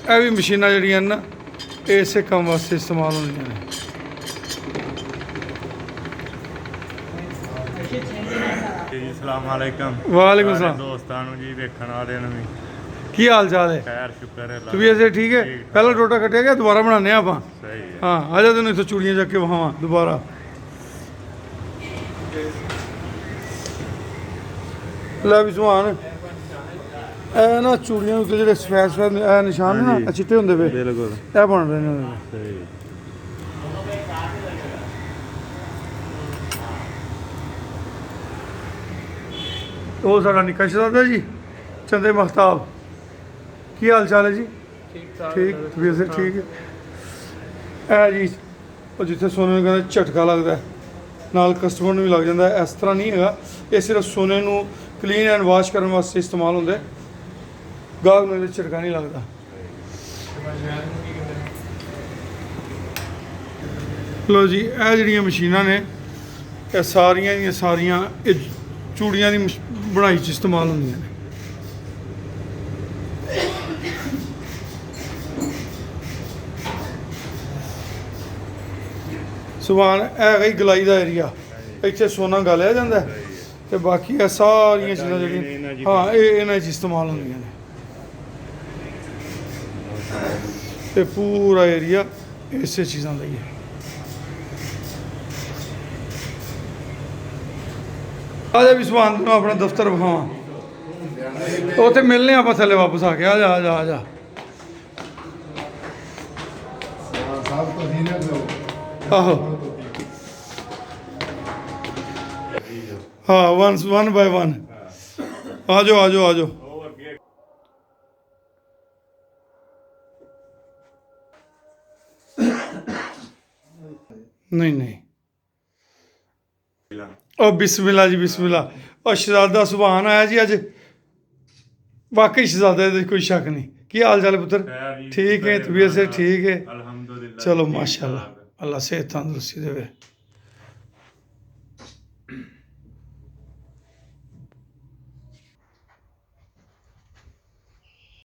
ਇਹ ਵੀ ਮਸ਼ੀਨਾਂ ਜਿਹੜੀਆਂ ਨਾ ਇਸੇ ਕੰਮ ਵਾਸਤੇ ਇਸਤੇਮਾਲ ਹੁੰਦੀਆਂ ਨੇ। ਜੀ ਸਲਾਮ ਅਲੈਕਮ। ਵਾਲੇਕੁਮ ਸਲਾਮ। ਦੋਸਤਾਂ ਨੂੰ ਜੀ ਵੇਖਣ ਵਾਲਿਆਂ ਨੂੰ ਵੀ ਕੀ ਹਾਲ ਚਾਲ ਹੈ? ਖੈਰ ਸ਼ੁਕਰ ਹੈ। ਤਬੀਅਤ ਸੇ ਠੀਕ ਹੈ? ਪਹਿਲਾਂ ਟੋਟਾ ਕੱਟਿਆ ਗਿਆ, ਦੁਬਾਰਾ ਬਣਾਉਂਦੇ ਹਾਂ ਆਪਾਂ। ਸਹੀ ਹੈ। ਹਾਂ, ਆ ਜਾ ਤੈਨੂੰ ਇੱਥੋਂ ਚੂੜੀਆਂ ਚੱਕ ਕੇ ਵਿਖਾਵਾਂ ਦੁਬਾਰਾ। ਲੈ ਵੀ ਸੁਹਾਨ, ਇਹ ਨਾ ਚੂੜੀਆਂ ਉੱਤੇ ਜਿਹੜੇ ਸਫੈਦ ਸਫੈਦ ਇਹ ਨਿਸ਼ਾਨ ਨੇ ਨਾ, ਇਹ ਚਿੱਟੇ ਹੁੰਦੇ ਪਏ, ਬਿਲਕੁਲ ਇਹ ਬਣ ਰਹੇ ਨੇ ਉਹਦੇ ਨਾਲ। ਸਹੀ। ਉਹ ਸਾਡਾ ਨਿੱਕਾ ਸ਼ਹਜ਼ਾਦਾ ਜੀ, ਚੰਦੇ ਮਖਤਾਬ, ਕੀ ਹਾਲ ਚਾਲ ਹੈ ਜੀ? ਠੀਕ, ਤਬੀਅਤ ਸੇ ਠੀਕ ਹੈ। ਇਹ ਜੀ ਉਹ ਜਿੱਥੇ ਸੋਨੇ ਨੂੰ ਕਹਿੰਦੇ ਝਟਕਾ ਲੱਗਦਾ ਨਾਲ ਕਸਟਮਰ ਨੂੰ ਵੀ ਲੱਗ ਜਾਂਦਾ, ਇਸ ਤਰ੍ਹਾਂ ਨਹੀਂ ਹੈਗਾ। ਇਹ ਸਿਰਫ ਸੋਨੇ ਨੂੰ ਕਲੀਨ ਐਂਡ ਵਾਸ਼ ਕਰਨ ਵਾਸਤੇ ਇਸਤੇਮਾਲ ਹੁੰਦਾ, ਗਾਹਕ ਨੂੰ ਇਹਦੇ ਝਟਕਾ ਨਹੀਂ ਲੱਗਦਾ। ਲੋ ਜੀ, ਇਹ ਜਿਹੜੀਆਂ ਮਸ਼ੀਨਾਂ ਨੇ ਇਹ ਸਾਰੀਆਂ ਦੀਆਂ ਸਾਰੀਆਂ ਇਹ ਚੂੜੀਆਂ ਦੀ ਬਣਾਈ 'ਚ ਇਸਤੇਮਾਲ ਹੁੰਦੀਆਂ ਨੇ। ਸੁਭਾਨ, ਇਹ ਹੈਗਾ ਹੀ ਗਲਾਈ ਦਾ ਏਰੀਆ, ਇੱਥੇ ਸੋਨਾ ਗਾਲਿਆ ਜਾਂਦਾ ਤੇ ਬਾਕੀ ਇਹ ਸਾਰੀਆਂ ਚੀਜ਼ਾਂ ਜਿਹੜੀਆਂ ਹਾਂ ਇਹ ਇਹਨਾਂ 'ਚ ਇਸਤੇਮਾਲ ਹੁੰਦੀਆਂ ਨੇ। ਤੇ ਪੂਰਾ ਏਰੀਆ ਇਸੇ ਚੀਜ਼ਾਂ ਦਾ ਹੀ ਹੈ। ਆ ਜਾ ਵੀ ਸੁਭਾਨ, ਤੈਨੂੰ ਆਪਣਾ ਦਫ਼ਤਰ ਵਿਖਾਵਾਂ, ਉੱਥੇ ਮਿਲਨੇ ਆਪਾਂ ਥੱਲੇ ਵਾਪਸ ਆ ਕੇ। ਆ ਜਾ ਆ ਜਾ ਆ ਜਾ। ਆਹੋ ਹਾਂ, ਵਨ ਬਾਏ ਵਨ। ਆ ਜਾਓ ਆ ਜਾਓ ਆ ਜਾਓ। ਨਹੀਂ ਨਹੀਂ, ਉਹ ਬਿਸਮਿल्ला ਜੀ ਬਿਸਮਿल्ला। ਉਹ ਸ਼ਹਜ਼ਾਦਾ ਸੁਭਾਨ ਆਇਆ ਜੀ ਅੱਜ, ਵਾकई शहजादा है, कोई शक नहीं। की हाल चाल है पुत्र? ठीक है, तबीयत से ठीक है? अल्हम्दुलिल्लाह। चलो माशाल्लाह, अल्लाह सेहत तंदुरुस्ती देवे।